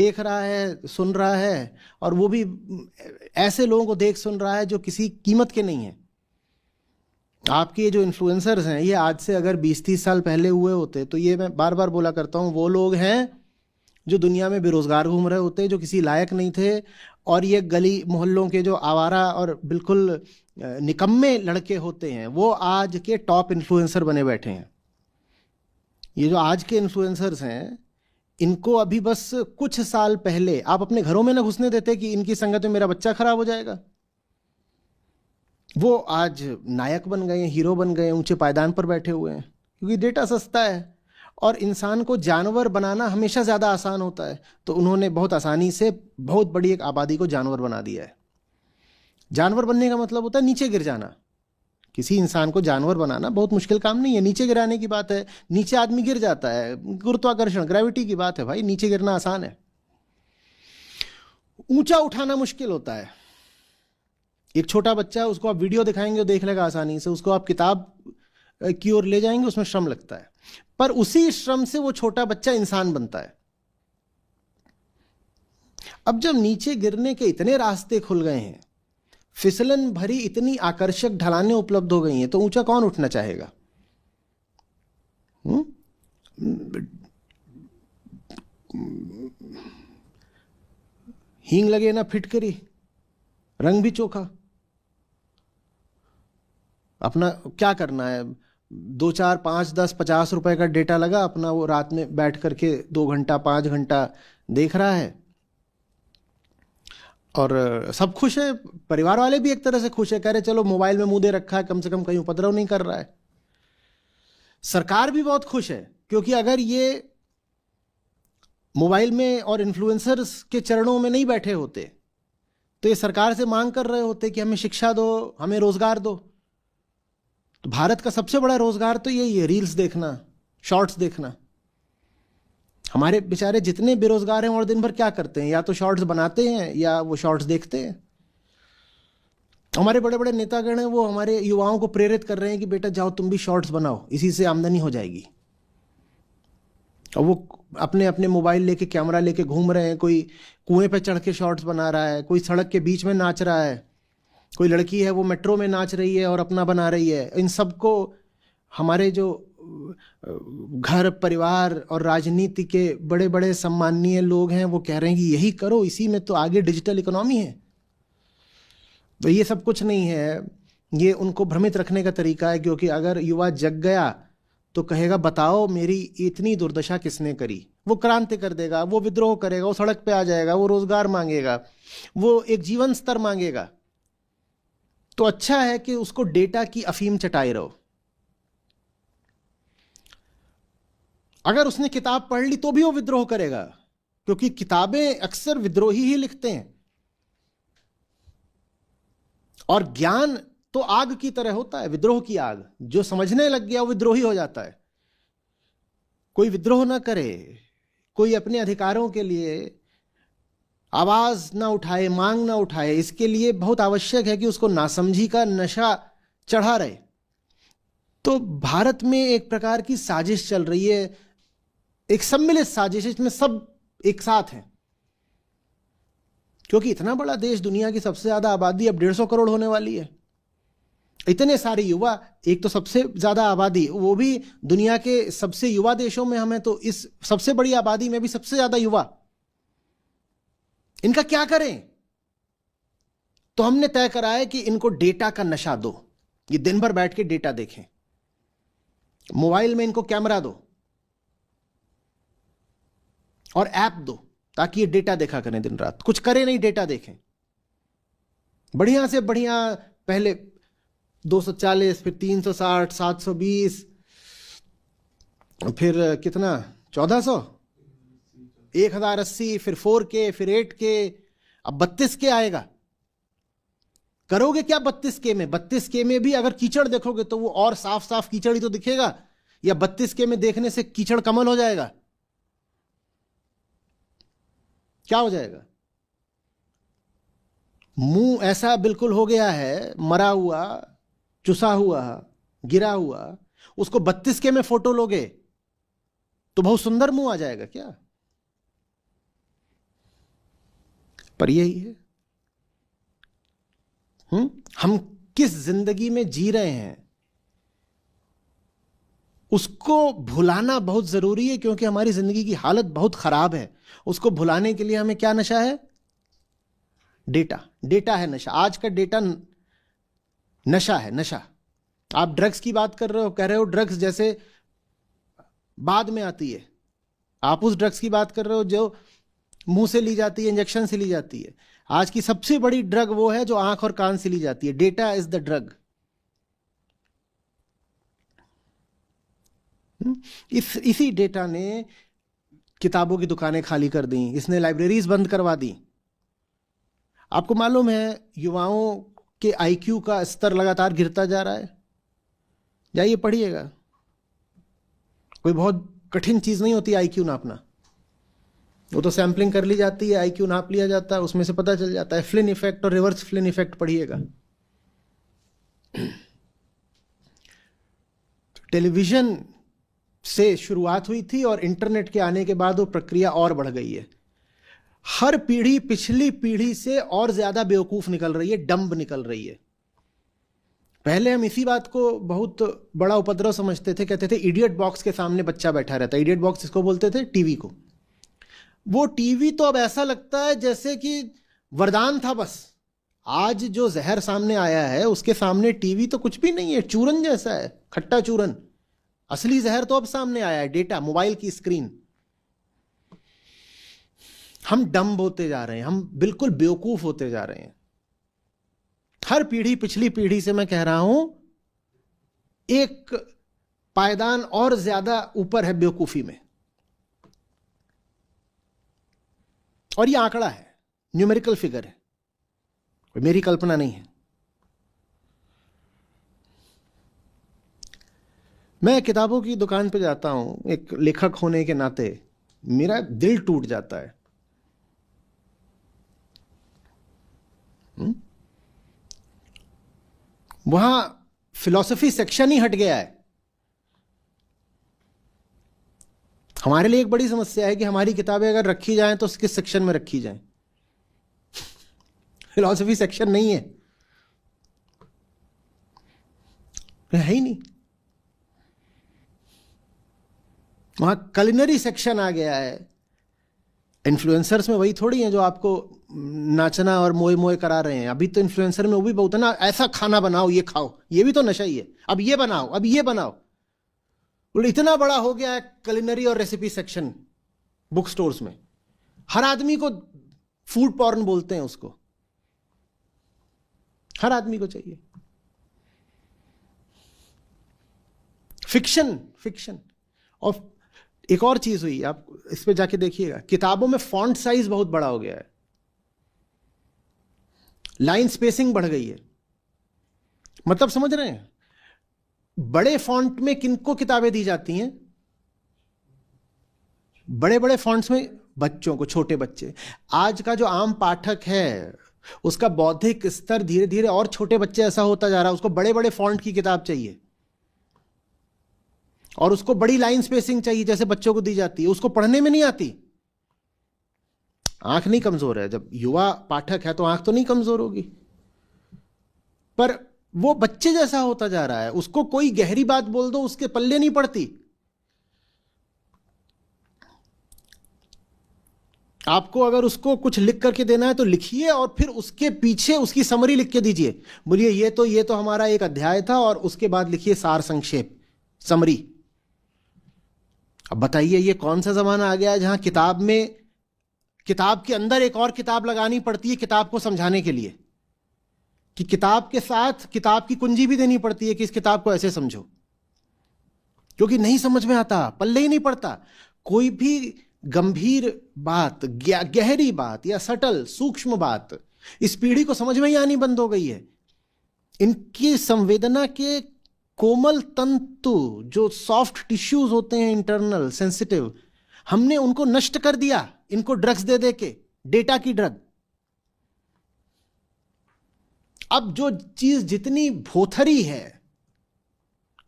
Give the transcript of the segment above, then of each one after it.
देख रहा है, सुन रहा है, और वो भी ऐसे लोगों को देख सुन रहा है जो किसी कीमत के नहीं है। आपके ये जो इन्फ्लुएंसर्स हैं, ये आज से अगर 20-30 साल पहले हुए होते तो ये मैं बार बार बोला करता हूँ, वो लोग हैं जो दुनिया में बेरोजगार घूम रहे होते, जो किसी लायक नहीं थे, और ये गली मोहल्लों के जो आवारा और बिल्कुल निकम्मे लड़के होते हैं वो आज के टॉप इन्फ्लुएंसर बने बैठे हैं। ये जो आज के इन्फ्लुएंसर्स हैं, इनको अभी बस कुछ साल पहले आप अपने घरों में ना घुसने देते कि इनकी संगत में मेरा बच्चा खराब हो जाएगा। वो आज नायक बन गए, हीरो बन गए, ऊंचे पायदान पर बैठे हुए हैं, क्योंकि डेटा सस्ता है और इंसान को जानवर बनाना हमेशा ज़्यादा आसान होता है। तो उन्होंने बहुत आसानी से बहुत बड़ी एक आबादी को जानवर बना दिया है। जानवर बनने का मतलब होता है नीचे गिर जाना। किसी इंसान को जानवर बनाना बहुत मुश्किल काम नहीं है, नीचे गिराने की बात है। नीचे आदमी गिर जाता है, गुरुत्वाकर्षण, ग्रेविटी की बात है भाई, नीचे गिरना आसान है। ऊंचा उठाना मुश्किल होता है। एक छोटा बच्चा है, उसको आप वीडियो दिखाएंगे वो देख लेगा आसानी से, उसको आप किताब की ओर ले जाएंगे, उसमें श्रम लगता है, पर उसी श्रम से वो छोटा बच्चा इंसान बनता है। अब जब नीचे गिरने के इतने रास्ते खुल गए हैं, फिसलन भरी इतनी आकर्षक ढलानें उपलब्ध हो गई हैं, तो ऊंचा कौन उठना चाहेगा? हींग लगे ना फिटकरी, रंग भी चोखा। अपना क्या करना है, 2, 4, 5, 10, 50 रुपए का डेटा लगा, अपना वो रात में बैठ करके 2 घंटा 5 घंटा देख रहा है और सब खुश है। परिवार वाले भी एक तरह से खुश है, कह रहे चलो मोबाइल में मुंह दे रखा है, कम से कम कहीं उपद्रव नहीं कर रहा है। सरकार भी बहुत खुश है, क्योंकि अगर ये मोबाइल में और इन्फ्लुएंसर्स के चरणों में नहीं बैठे होते तो ये सरकार से मांग कर रहे होते कि हमें शिक्षा दो, हमें रोजगार दो। तो भारत का सबसे बड़ा रोजगार तो यही है, रील्स देखना, शॉर्ट्स देखना। हमारे बेचारे जितने बेरोजगार हैं और दिन भर क्या करते हैं, या तो शॉर्ट्स बनाते हैं या वो शॉर्ट्स देखते हैं। हमारे बड़े बड़े नेतागण हैं, वो हमारे युवाओं को प्रेरित कर रहे हैं कि बेटा जाओ तुम भी शॉर्ट्स बनाओ, इसी से आमदनी हो जाएगी। और वो अपने अपने मोबाइल लेके, कैमरा लेके घूम रहे हैं। कोई कुएं पे चढ़ के शॉर्ट्स बना रहा है, कोई सड़क के बीच में नाच रहा है, कोई लड़की है वो मेट्रो में नाच रही है और अपना बना रही है। इन सबको हमारे जो घर परिवार और राजनीति के बड़े बड़े सम्माननीय लोग हैं वो कह रहे हैं कि यही करो, इसी में तो आगे डिजिटल इकोनॉमी है। तो ये सब कुछ नहीं है, ये उनको भ्रमित रखने का तरीका है। क्योंकि अगर युवा जग गया तो कहेगा बताओ मेरी इतनी दुर्दशा किसने करी। वो क्रांति कर देगा, वो विद्रोह करेगा, वो सड़क पे आ जाएगा, वो रोजगार मांगेगा, वो एक जीवन स्तर मांगेगा। तो अच्छा है कि उसको डेटा की अफीम चटाए रहो। अगर उसने किताब पढ़ ली तो भी वो विद्रोह करेगा, क्योंकि किताबें अक्सर विद्रोही ही लिखते हैं। और ज्ञान तो आग की तरह होता है, विद्रोह की आग। जो समझने लग गया वो विद्रोही हो जाता है। कोई विद्रोह ना करे, कोई अपने अधिकारों के लिए आवाज ना उठाए, मांग ना उठाए, इसके लिए बहुत आवश्यक है कि उसको नासमझी का नशा चढ़ा रहे। तो भारत में एक प्रकार की साजिश चल रही है, एक सम्मिलित साजिश, इसमें सब एक साथ हैं। क्योंकि इतना बड़ा देश, दुनिया की सबसे ज्यादा आबादी अब 150 करोड़ होने वाली है। इतने सारे युवा, एक तो सबसे ज्यादा आबादी, वो भी दुनिया के सबसे युवा देशों में हमें, तो इस सबसे बड़ी आबादी में भी सबसे ज्यादा युवा। इनका क्या करें? तो हमने तय करा है कि इनको डेटा का नशा दो। ये दिन भर बैठ के डेटा देखें, मोबाइल में इनको कैमरा दो और ऐप दो, ताकि ये डेटा देखा करें दिन रात। कुछ करें नहीं, डेटा देखें बढ़िया से बढ़िया। पहले 240, फिर 360, 720, फिर कितना 1400, 1080, फिर 4K, फिर 8K, अब 32K आएगा। करोगे क्या 32K में? 32K में भी अगर कीचड़ देखोगे तो वो और साफ साफ कीचड़ ही तो दिखेगा, या 32K में देखने से कीचड़ कमल हो जाएगा? क्या हो जाएगा? मुंह ऐसा बिल्कुल हो गया है, मरा हुआ, चुसा हुआ, गिरा हुआ। उसको 32K में फोटो लोगे तो बहुत सुंदर मुंह आ जाएगा क्या? पर यही है, हम किस जिंदगी में जी रहे हैं उसको भुलाना बहुत जरूरी है, क्योंकि हमारी जिंदगी की हालत बहुत खराब है। उसको भुलाने के लिए हमें क्या नशा है? डेटा। डेटा है नशा। आज का डेटा नशा है, नशा। आप ड्रग्स की बात कर रहे हो, कह रहे हो ड्रग्स जैसे बाद में आती है। आप उस ड्रग्स की बात कर रहे हो जो मुंह से ली जाती है, इंजेक्शन से ली जाती है। आज की सबसे बड़ी ड्रग वो है जो आंख और कान से ली जाती है। Data is the drug. इसी डेटा ने किताबों की दुकानें खाली कर दी, इसने लाइब्रेरीज बंद करवा दी। आपको मालूम है युवाओं के आईक्यू का स्तर लगातार गिरता जा रहा है। जाइए पढ़िएगा, कोई बहुत कठिन चीज नहीं होती आईक्यू नापना। वो तो सैंपलिंग कर ली जाती है, आईक्यू नाप लिया जाता है, उसमें से पता चल जाता है। फ्लिन इफेक्ट और रिवर्स फ्लिन इफेक्ट पढ़िएगा। टेलीविजन से शुरुआत हुई थी और इंटरनेट के आने के बाद वो प्रक्रिया और बढ़ गई है। हर पीढ़ी पिछली पीढ़ी से और ज्यादा बेवकूफ निकल रही है, डम्ब निकल रही है। पहले हम इसी बात को बहुत बड़ा उपद्रव समझते थे, कहते थे इडियट बॉक्स के सामने बच्चा बैठा रहता है। इडियट बॉक्स इसको बोलते थे, टीवी को। वो टीवी तो अब ऐसा लगता है जैसे कि वरदान था बस। आज जो जहर सामने आया है उसके सामने टीवी तो कुछ भी नहीं है, चूरन जैसा है, खट्टा चूरन। असली जहर तो अब सामने आया है, डेटा, मोबाइल की स्क्रीन। हम डम्ब होते जा रहे हैं, हम बिल्कुल बेवकूफ होते जा रहे हैं। हर पीढ़ी पिछली पीढ़ी से, मैं कह रहा हूं, एक पायदान और ज्यादा ऊपर है बेवकूफी में। और ये आंकड़ा है, न्यूमेरिकल फिगर है, मेरी कल्पना नहीं है। मैं किताबों की दुकान पे जाता हूं, एक लेखक होने के नाते मेरा दिल टूट जाता है। वहां फिलॉसफी सेक्शन ही हट गया है। हमारे लिए एक बड़ी समस्या है कि हमारी किताबें अगर रखी जाएं तो किस सेक्शन में रखी जाएं। फिलॉसफी सेक्शन नहीं है, ही नहीं। वहां कलिनरी सेक्शन आ गया है। इन्फ्लुएंसर्स में वही थोड़ी है जो आपको नाचना और मोए मोए करा रहे हैं। अभी तो इन्फ्लुएंसर में वो भी बहुत है ना, ऐसा खाना बनाओ, ये खाओ, ये भी तो नशा ही है। अब ये बनाओ, अब ये बनाओ। बोले इतना बड़ा हो गया है कलिनरी और रेसिपी सेक्शन बुक स्टोर्स में। हर आदमी को फूड पॉर्न बोलते हैं उसको, हर आदमी को चाहिए फिक्शन, फिक्शन। और एक और चीज हुई, आप इस पे जाके देखिएगा, किताबों में फॉन्ट साइज बहुत बड़ा हो गया है, लाइन स्पेसिंग बढ़ गई है। मतलब समझ रहे हैं, बड़े फॉन्ट में किनको किताबें दी जाती हैं? बड़े बड़े फॉन्ट्स में बच्चों को, छोटे बच्चे। आज का जो आम पाठक है उसका बौद्धिक स्तर धीरे धीरे, और छोटे बच्चे ऐसा होता जा रहा है, उसको बड़े बड़े फॉन्ट की किताब चाहिए और उसको बड़ी लाइन स्पेसिंग चाहिए जैसे बच्चों को दी जाती है। उसको पढ़ने में नहीं आती। आंख नहीं कमजोर है, जब युवा पाठक है तो आंख तो नहीं कमजोर होगी, पर वो बच्चे जैसा होता जा रहा है। उसको कोई गहरी बात बोल दो, उसके पल्ले नहीं पड़ती। आपको अगर उसको कुछ लिख करके देना है तो लिखिए और फिर उसके पीछे उसकी समरी लिख के दीजिए। बोलिए ये तो हमारा एक अध्याय था, और उसके बाद लिखिए सार संक्षेप, समरी। अब बताइए ये कौन सा जमाना आ गया है जहां किताब के अंदर एक और किताब लगानी पड़ती है किताब को समझाने के लिए, कि किताब के साथ किताब की कुंजी भी देनी पड़ती है कि इस किताब को ऐसे समझो, क्योंकि नहीं समझ में आता, पल्ले ही नहीं पड़ता। कोई भी गंभीर बात, गहरी बात या सटल सूक्ष्म बात इस पीढ़ी को समझ में ही आनी बंद हो गई है। इनकी संवेदना के कोमल तंतु, जो सॉफ्ट टिश्यूज होते हैं, इंटरनल सेंसिटिव, हमने उनको नष्ट कर दिया इनको ड्रग्स दे दे के, डेटा की ड्रग। अब जो चीज जितनी भोथरी है,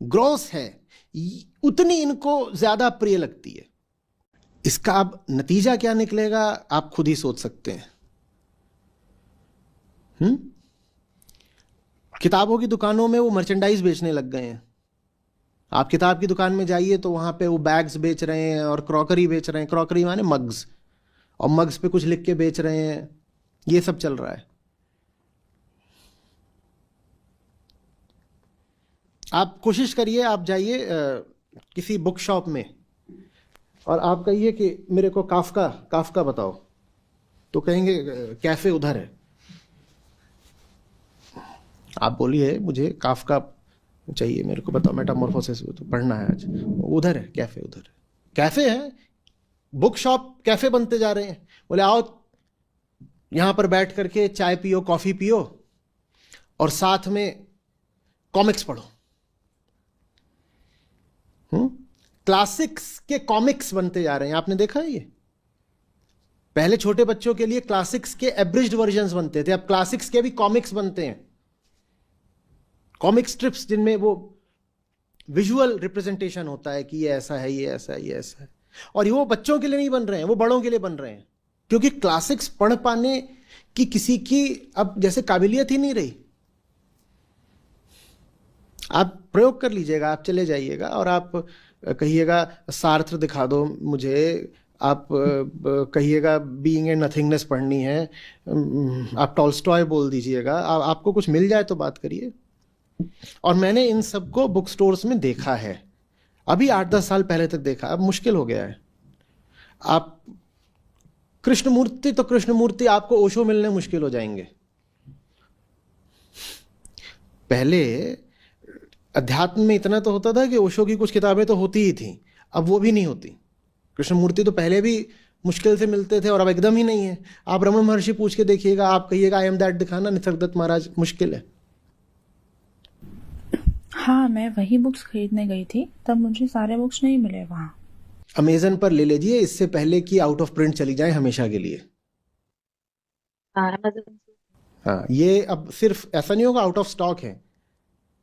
ग्रॉस है, उतनी इनको ज्यादा प्रिय लगती है। इसका अब नतीजा क्या निकलेगा आप खुद ही सोच सकते हैं। हम्म किताबों की दुकानों में वो मर्चेंडाइज बेचने लग गए हैं। आप किताब की दुकान में जाइए तो वहां पे वो बैग्स बेच रहे हैं और क्रॉकरी बेच रहे हैं, क्रॉकरी माने मग्स, और मग्स पे कुछ लिख के बेच रहे हैं। ये सब चल रहा है। आप कोशिश करिए, आप जाइए किसी बुक शॉप में और आप कहिए कि मेरे को काफका काफका बताओ, तो कहेंगे कैफे उधर है। आप बोलिए मुझे काफका चाहिए, मेरे को बताओ, मेटामॉर्फोसिस तो पढ़ना है आज। उधर है कैफे, उधर है कैफे है, बुक शॉप कैफे बनते जा रहे हैं। बोले आओ यहां पर बैठ करके चाय पियो, कॉफी पियो और साथ में कॉमिक्स पढ़ो। क्लासिक्स के कॉमिक्स बनते जा रहे हैं, आपने देखा है ये? पहले छोटे बच्चों के लिए क्लासिक्स के एब्रिज्ड वर्जन्स बनते थे, अब क्लासिक्स के भी कॉमिक्स बनते हैं, कॉमिक स्ट्रिप्स जिनमें वो विजुअल रिप्रेजेंटेशन होता है कि ये ऐसा है, ये ऐसा है, ये ऐसा है। और ये वो बच्चों के लिए नहीं बन रहे हैं, वो बड़ों के लिए बन रहे हैं, क्योंकि क्लासिक्स पढ़ पाने की किसी की अब जैसे काबिलियत ही नहीं रही। आप प्रयोग कर लीजिएगा, आप चले जाइएगा और आप कहिएगा सार्त्र दिखा दो मुझे, आप कहिएगा बीइंग एंड नथिंगनेस पढ़नी है, आप टॉल्स्टॉय बोल दीजिएगा, आपको कुछ मिल जाए तो बात करिए। और मैंने इन सबको बुक स्टोर्स में देखा है, अभी 8-10 साल पहले तक देखा, अब मुश्किल हो गया है। आप कृष्णमूर्ति तो कृष्णमूर्ति आपको ओशो मिलने मुश्किल हो जाएंगे। पहले अध्यात्म में इतना तो होता था कि ओशो की कुछ किताबें तो होती ही थी, अब वो भी नहीं होती। कृष्णमूर्ति तो पहले भी मुश्किल से मिलते थे और अब एकदम ही नहीं है। आप रमण महर्षि पूछ के देखिएगा, आप कहिएगा आई एम दैट दिखाना, निसर्गदत्त महाराज मुश्किल है। हाँ, मैं वही बुक्स खरीदने गई थी, तब मुझे सारे बुक्स नहीं मिले वहाँ। अमेजन पर ले लीजिए, इससे पहले कि आउट ऑफ प्रिंट चली जाए हमेशा के लिए। हाँ, ये अब सिर्फ ऐसा नहीं होगा आउट ऑफ स्टॉक है,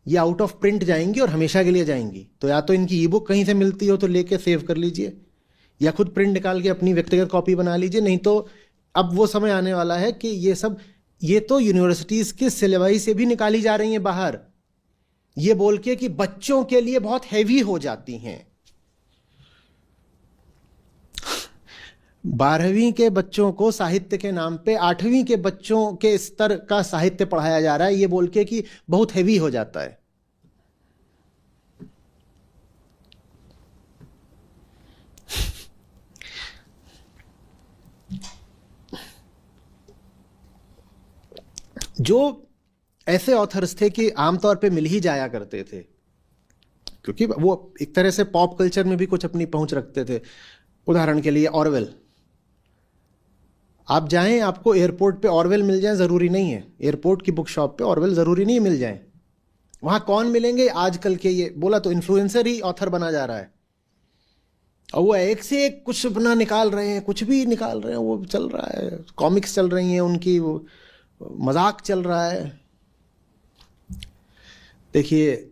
ये आउट ऑफ प्रिंट जाएंगी और हमेशा के लिए जाएंगी। तो या तो इनकी ई बुक कहीं से मिलती हो तो लेके सेव कर लीजिए, या खुद प्रिंट निकाल के अपनी व्यक्तिगत कॉपी बना लीजिए। नहीं तो अब वो समय आने वाला है कि ये तो यूनिवर्सिटीज के सिलेबस से भी निकाली जा रही हैं बाहर, ये बोल के कि बच्चों के लिए बहुत हैवी हो जाती हैं। 12वीं के बच्चों को साहित्य के नाम पे 8वीं के बच्चों के स्तर का साहित्य पढ़ाया जा रहा है, ये बोल के कि बहुत हैवी हो जाता है। जो ऐसे ऑथर्स थे कि आमतौर पे मिल ही जाया करते थे, क्योंकि वो एक तरह से पॉप कल्चर में भी कुछ अपनी पहुंच रखते थे। उदाहरण के लिए ऑरवेल, आप जाएं आपको एयरपोर्ट पे ऑरवेल मिल जाए जरूरी नहीं है, एयरपोर्ट की बुक शॉप पे ऑरवेल जरूरी नहीं मिल जाए। वहां कौन मिलेंगे आजकल के, ये बोला तो इन्फ्लुएंसर ही ऑथर बना जा रहा है, और वो एक से एक कुछ अपना निकाल रहे हैं, कुछ भी निकाल रहे हैं, वो चल रहा है, कॉमिक्स चल रही हैं उनकी, वो मजाक चल रहा है। देखिए,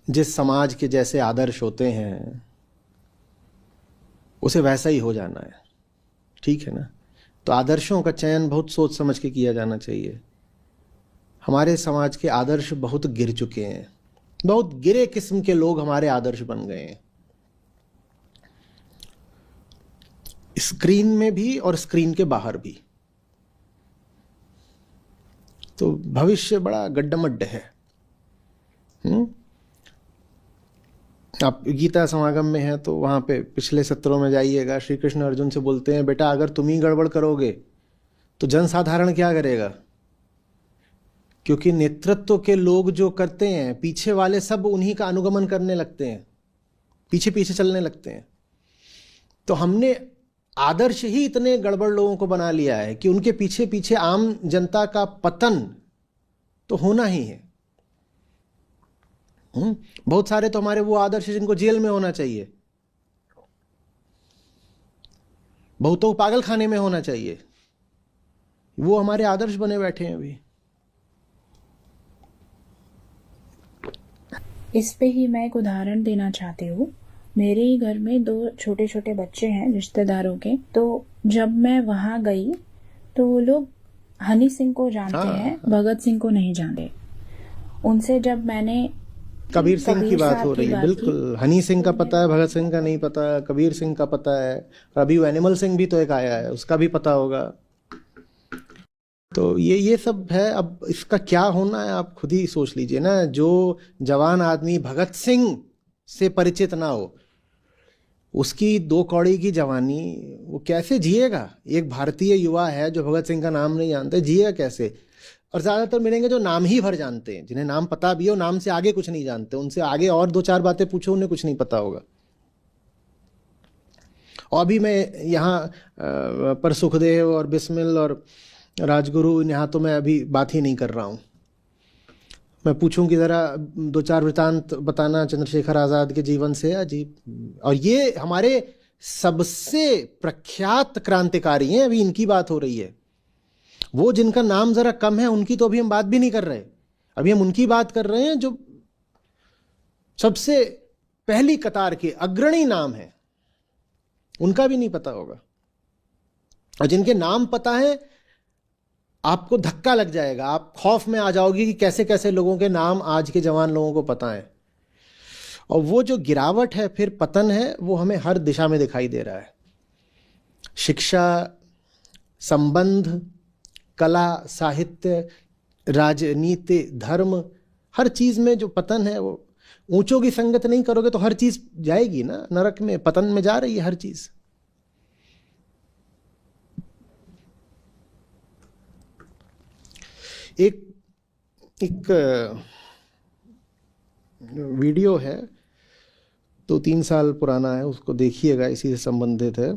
जिस समाज के जैसे आदर्श होते हैं उसे वैसा ही हो जाना है, ठीक है ना? तो आदर्शों का चयन बहुत सोच समझ के किया जाना चाहिए। हमारे समाज के आदर्श बहुत गिर चुके हैं, बहुत गिरे किस्म के लोग हमारे आदर्श बन गए हैं, स्क्रीन में भी और स्क्रीन के बाहर भी। तो भविष्य बड़ा गड्ढामड्ढ है। आप गीता समागम में हैं तो वहां पे पिछले सत्रों में जाइएगा, श्री कृष्ण अर्जुन से बोलते हैं बेटा अगर तुम ही गड़बड़ करोगे तो जनसाधारण क्या करेगा? क्योंकि नेतृत्व के लोग जो करते हैं, पीछे वाले सब उन्हीं का अनुगमन करने लगते हैं, पीछे पीछे चलने लगते हैं। तो हमने आदर्श ही इतने गड़बड़ लोगों को बना लिया है कि उनके पीछे पीछे आम जनता का पतन तो होना ही है। बहुत सारे तो हमारे वो आदर्श जिनको जेल में होना चाहिए, बहुतों पागल खाने में होना चाहिए, वो हमारे आदर्श बने बैठे हैं अभी। इस पे ही मैं एक उदाहरण देना चाहती हूँ। मेरे ही घर में 2 छोटे छोटे बच्चे हैं रिश्तेदारों के, तो जब मैं वहाँ गई तो वो लोग हनी सिंह को जानते हाँ, हैं, भगत सिंह को नहीं जानते। उनसे जब मैंने कबीर सिंह की बात साहब हो की रही है, बात की, बिल्कुल। हनी सिंह का पता है, भगत सिंह का नहीं पता, कबीर सिंह का पता है, और अभी वो एनिमल सिंह भी तो एक आया है, उसका भी पता होगा। तो ये सब है। अब इसका क्या होना है आप खुद ही सोच लीजिए ना। जो जवान आदमी भगत सिंह से परिचित ना हो, उसकी 2 कौड़ी की जवानी वो कैसे जिएगा? एक भारतीय युवा है जो भगत सिंह का नाम नहीं जानता, जिएगा कैसे? और ज़्यादातर मिलेंगे जो नाम ही भर जानते हैं, जिन्हें नाम पता भी हो, नाम से आगे कुछ नहीं जानते। उनसे आगे और 2-4 बातें पूछो, उन्हें कुछ नहीं पता होगा। और भी मैं यहाँ पर सुखदेव और बिस्मिल और राजगुरु, यहाँ तो मैं अभी बात ही नहीं कर रहा हूँ। मैं पूछूं कि ज़रा 2-4 वृतांत बताना चंद्रशेखर आज़ाद के जीवन से, अजीब। और ये हमारे सबसे प्रख्यात क्रांतिकारी हैं, अभी इनकी बात हो रही है। वो जिनका नाम ज़रा कम है, उनकी तो अभी हम बात भी नहीं कर रहे। अभी हम उनकी बात कर रहे हैं जो सबसे पहली कतार के अग्रणी नाम है, उनका भी नहीं पता होगा। और जिनके नाम पता है, आपको धक्का लग जाएगा, आप खौफ में आ जाओगे कि कैसे कैसे लोगों के नाम आज के जवान लोगों को पता है। और वो जो गिरावट है, फिर पतन है, वो हमें हर दिशा में दिखाई दे रहा है। शिक्षा, संबंध, कला, साहित्य, राजनीति, धर्म, हर चीज़ में जो पतन है, वो ऊंचों की संगत नहीं करोगे तो हर चीज़ जाएगी ना नरक में, पतन में जा रही है हर चीज़। एक वीडियो है, 2-3 साल पुराना है, उसको देखिएगा, इसी से संबंधित है।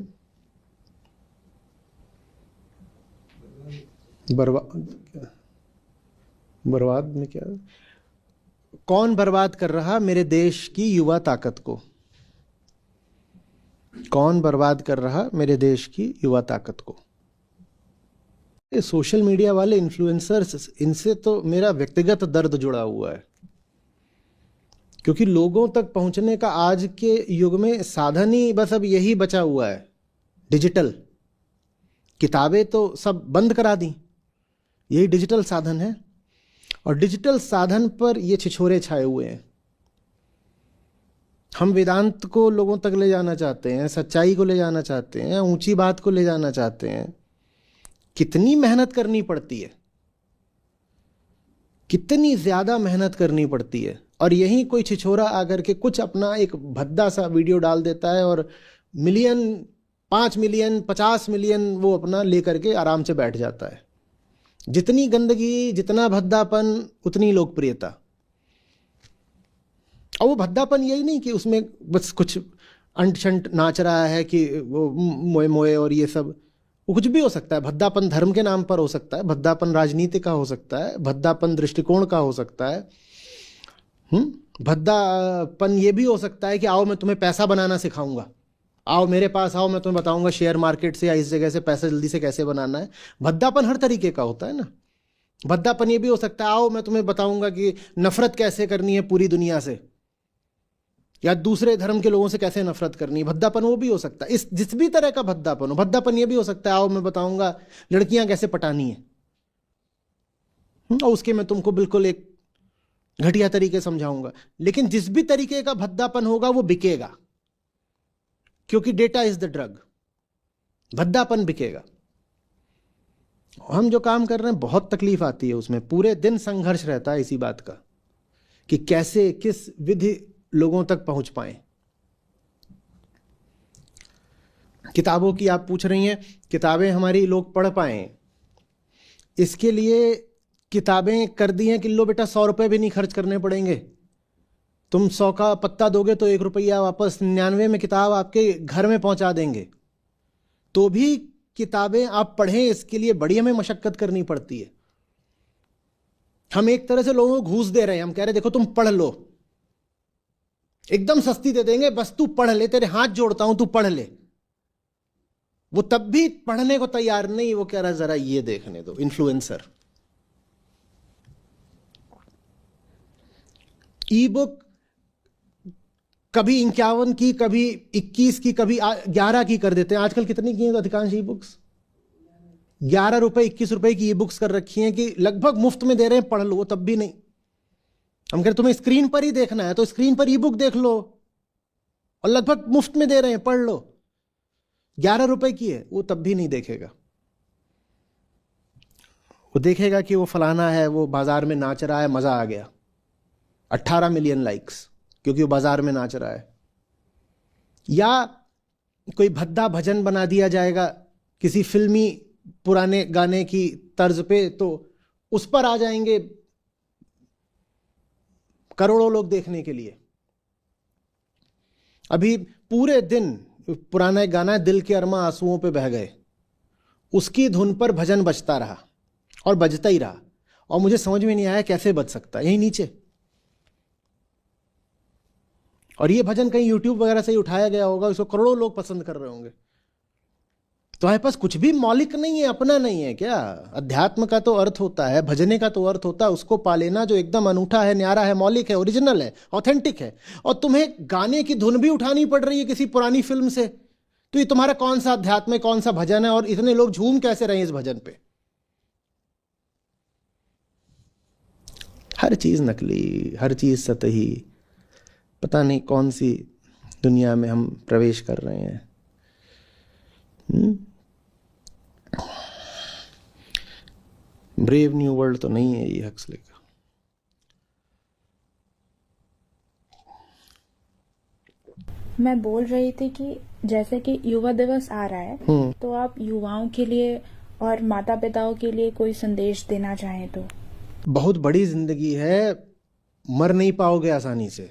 बर्बाद में क्या, कौन बर्बाद कर रहा मेरे देश की युवा ताकत को? कौन बर्बाद कर रहा मेरे देश की युवा ताकत को? ये सोशल मीडिया वाले इन्फ्लुएंसर्स, इनसे तो मेरा व्यक्तिगत दर्द जुड़ा हुआ है। क्योंकि लोगों तक पहुंचने का आज के युग में साधन ही बस अब यही बचा हुआ है, डिजिटल। किताबें तो सब बंद करा दी, यही डिजिटल साधन है। और डिजिटल साधन पर ये छिछोरे छाए हुए हैं। हम वेदांत को लोगों तक ले जाना चाहते हैं, सच्चाई को ले जाना चाहते हैं, ऊंची बात को ले जाना चाहते हैं। कितनी मेहनत करनी पड़ती है, कितनी ज्यादा मेहनत करनी पड़ती है। और यही कोई छिछोरा आकर के कुछ अपना एक भद्दा सा वीडियो डाल देता है और मिलियन, 5 मिलियन, 50 मिलियन वो अपना लेकर के आराम से बैठ जाता है। जितनी गंदगी, जितना भद्दापन, उतनी लोकप्रियता। और वो भद्दापन यही नहीं कि उसमें बस कुछ अंट शंट नाच रहा है कि वो मोए मोए और ये सब, वो कुछ भी हो सकता है। भद्दापन धर्म के नाम पर हो सकता है, भद्दापन राजनीति का हो सकता है, भद्दापन दृष्टिकोण का हो सकता है। भद्दापन ये भी हो सकता है कि आओ मैं तुम्हें पैसा बनाना सिखाऊंगा, आओ मेरे पास आओ, मैं तुम्हें बताऊंगा शेयर मार्केट से या इस जगह से पैसा जल्दी से कैसे बनाना है। भद्दापन हर तरीके का होता है ना। भद्दापन ये भी हो सकता है, आओ मैं तुम्हें बताऊंगा कि नफरत कैसे करनी है पूरी दुनिया से, या दूसरे धर्म के लोगों से कैसे नफरत करनी है। भद्दापन वो भी हो सकता है। इस जिस भी तरह का भद्दापन हो, भद्दापन ये भी हो सकता है, आओ मैं बताऊंगा लड़कियां कैसे पटानी है, और उसके मैं तुमको बिल्कुल एक घटिया तरीके समझाऊंगा। लेकिन जिस भी तरीके का भद्दापन होगा वो बिकेगा, क्योंकि डेटा इज द ड्रग। भद्दापन बिकेगा। हम जो काम कर रहे हैं बहुत तकलीफ आती है उसमें, पूरे दिन संघर्ष रहता है इसी बात का कि कैसे किस विधि लोगों तक पहुंच पाए। किताबों की आप पूछ रही हैं, किताबें हमारी लोग पढ़ पाए, इसके लिए किताबें कर दी हैं कि लो बेटा 100 रुपये भी नहीं खर्च करने पड़ेंगे। तुम 100 का पत्ता दोगे तो 1 रुपया वापस, 99 में किताब आपके घर में पहुंचा देंगे। तो भी किताबें आप पढ़ें, इसके लिए बड़ी हमें मशक्कत करनी पड़ती है। हम एक तरह से लोगों को घूस दे रहे हैं, हम कह रहे देखो तुम पढ़ लो, एकदम सस्ती दे देंगे, बस तू पढ़ ले, तेरे हाथ जोड़ता हूं तू पढ़ ले। वो तब भी पढ़ने को तैयार नहीं, वो कह रहा जरा ये देखने दो। इन्फ्लुएंसर ई बुक कभी 51 की, कभी 21 की, कभी 11 की कर देते हैं। आजकल कितनी की है अधिकांश ई बुक्स? 11 रुपए 21 रुपए की ई बुक्स कर रखी हैं कि लगभग मुफ्त में दे रहे हैं, पढ़ लो, तब भी नहीं। हम कह रहे तुम्हें स्क्रीन पर ही देखना है तो स्क्रीन पर ई बुक देख लो, और लगभग मुफ्त में दे रहे हैं, पढ़ लो। 11 रुपए की है, वो तब भी नहीं देखेगा। वो देखेगा कि वो फलाना है, वो बाजार में नाच रहा है, मजा आ गया, 18 मिलियन लाइक्स, क्योंकि वो बाजार में नाच रहा है। या कोई भद्दा भजन बना दिया जाएगा किसी फिल्मी पुराने गाने की तर्ज पे, तो उस पर आ जाएंगे करोड़ों लोग देखने के लिए। अभी पूरे दिन पुराना एक गाना है, दिल के अरमा आंसुओं पे बह गए, उसकी धुन पर भजन बजता रहा और बजता ही रहा, और मुझे समझ में नहीं आया कैसे बज सकता है यहीं नीचे। और ये भजन कहीं यूट्यूब वगैरह से ही उठाया गया होगा, इसको करोड़ों लोग पसंद कर रहे होंगे। तुम्हारे पास कुछ भी मौलिक नहीं है, अपना नहीं है क्या? अध्यात्म का तो अर्थ होता है, भजने का तो अर्थ होता है उसको पा लेना जो एकदम अनूठा है, न्यारा है, मौलिक है, ओरिजिनल है, ऑथेंटिक है। और तुम्हें गाने की धुन भी उठानी पड़ रही है किसी पुरानी फिल्म से, तो ये तुम्हारा कौन सा अध्यात्म है, कौन सा भजन है? और इतने लोग झूम कैसे रहे इस भजन पे? हर चीज नकली, हर चीज सतही, पता नहीं कौन सी दुनिया में हम प्रवेश कर रहे हैं। ब्रेव न्यू वर्ल्ड तो नहीं है ये हक्सले का। मैं बोल रही थी कि जैसे कि युवा दिवस आ रहा है, तो आप युवाओं के लिए और माता पिताओं के लिए कोई संदेश देना चाहें तो? बहुत बड़ी जिंदगी है, मर नहीं पाओगे आसानी से,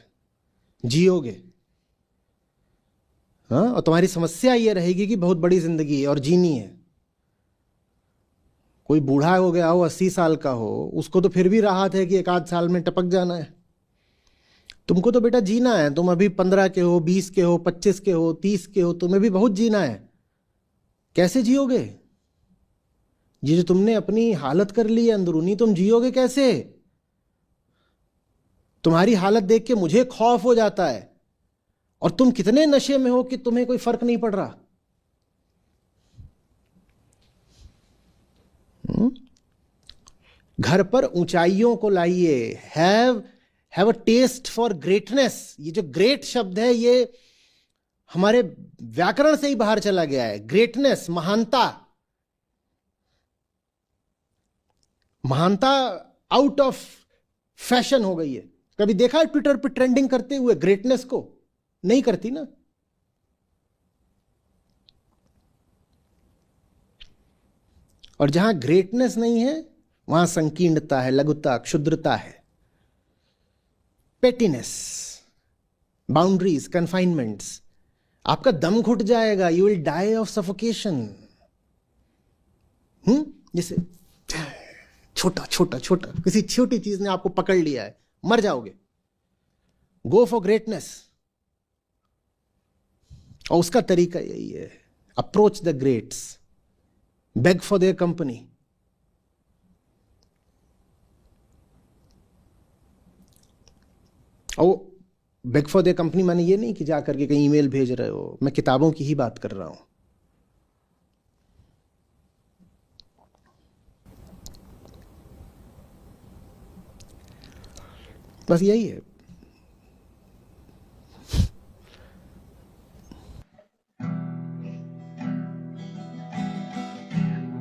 जियोगे। हाँ, और तुम्हारी समस्या ये रहेगी कि बहुत बड़ी जिंदगी है और जीनी है। कोई बूढ़ा हो गया हो, 80 साल का हो, उसको तो फिर भी राहत है कि एक आध साल में टपक जाना है। तुमको तो बेटा जीना है, तुम अभी 15 के हो, 20 के हो, 25 के हो, 30 के हो, तुम्हें भी बहुत जीना है। कैसे जियोगे? ये जो तुमने अपनी हालत कर ली है अंदरूनी, तुम जियोगे कैसे? तुम्हारी हालत देख के मुझे खौफ हो जाता है। और तुम कितने नशे में हो कि तुम्हें कोई फर्क नहीं पड़ रहा। घर पर ऊंचाइयों को लाइए। Have a taste for greatness. ये जो ग्रेट शब्द है, ये हमारे व्याकरण से ही बाहर चला गया है। ग्रेटनेस, महानता। महानता आउट ऑफ फैशन हो गई है। कभी देखा है ट्विटर पे ट्रेंडिंग करते हुए ग्रेटनेस को? नहीं करती ना। और जहां ग्रेटनेस नहीं है वहां संकीर्णता है, लघुता, क्षुद्रता है, पेटीनेस, बाउंड्रीज, कन्फाइनमेंट्स। आपका दम घुट जाएगा, you will die of suffocation. जैसे छोटा छोटा छोटा किसी छोटी चीज ने आपको पकड़ लिया है, मर जाओगे। Go for greatness. और उसका तरीका यही है, approach the greats, bag for their company. और बेग फॉर देयर कंपनी माने ये नहीं कि जाकर के कहीं ईमेल भेज रहे हो, मैं किताबों की ही बात कर रहा हूं। बस यही है।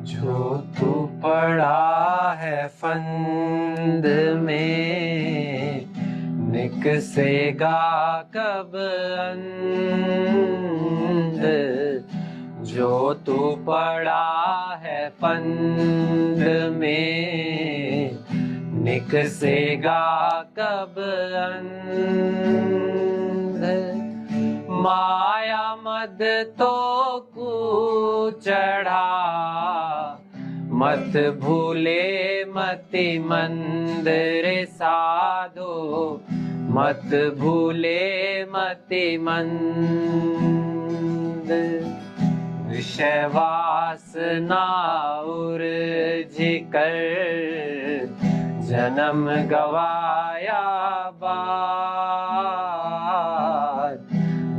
जो तू पड़ा है फंद में, निकसेगा कब अंध। जो तू पड़ा है फंद में, निकसेगा कब अंध। माया मद तो चढ़ा, मत भूले मति मंद रे साधो, मत भूले मति मंद। विषय वासना उर्झिकर, जन्म गवाया बार।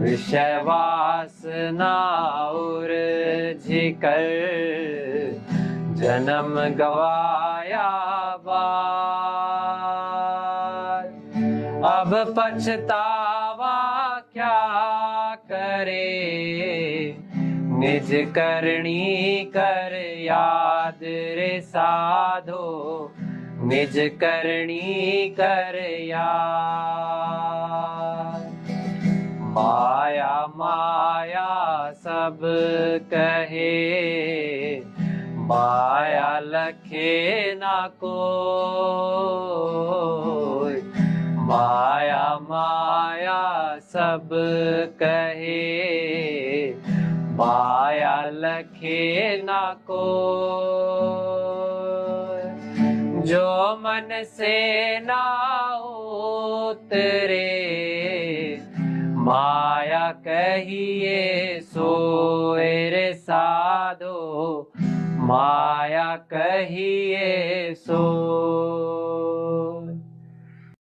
विषय वासना उर्झिकर, जन्म गवाया बार। अब पछतावा क्या करे, निज करनी कर याद रे साधो, निज करनी कर याद। माया माया सब कहे, माया लखे ना कोई। माया माया सब कहे, माया लखे ना कोई। जो मन से ना उतरे, माया कहिए सोए रे साधो, माया कहिए सो।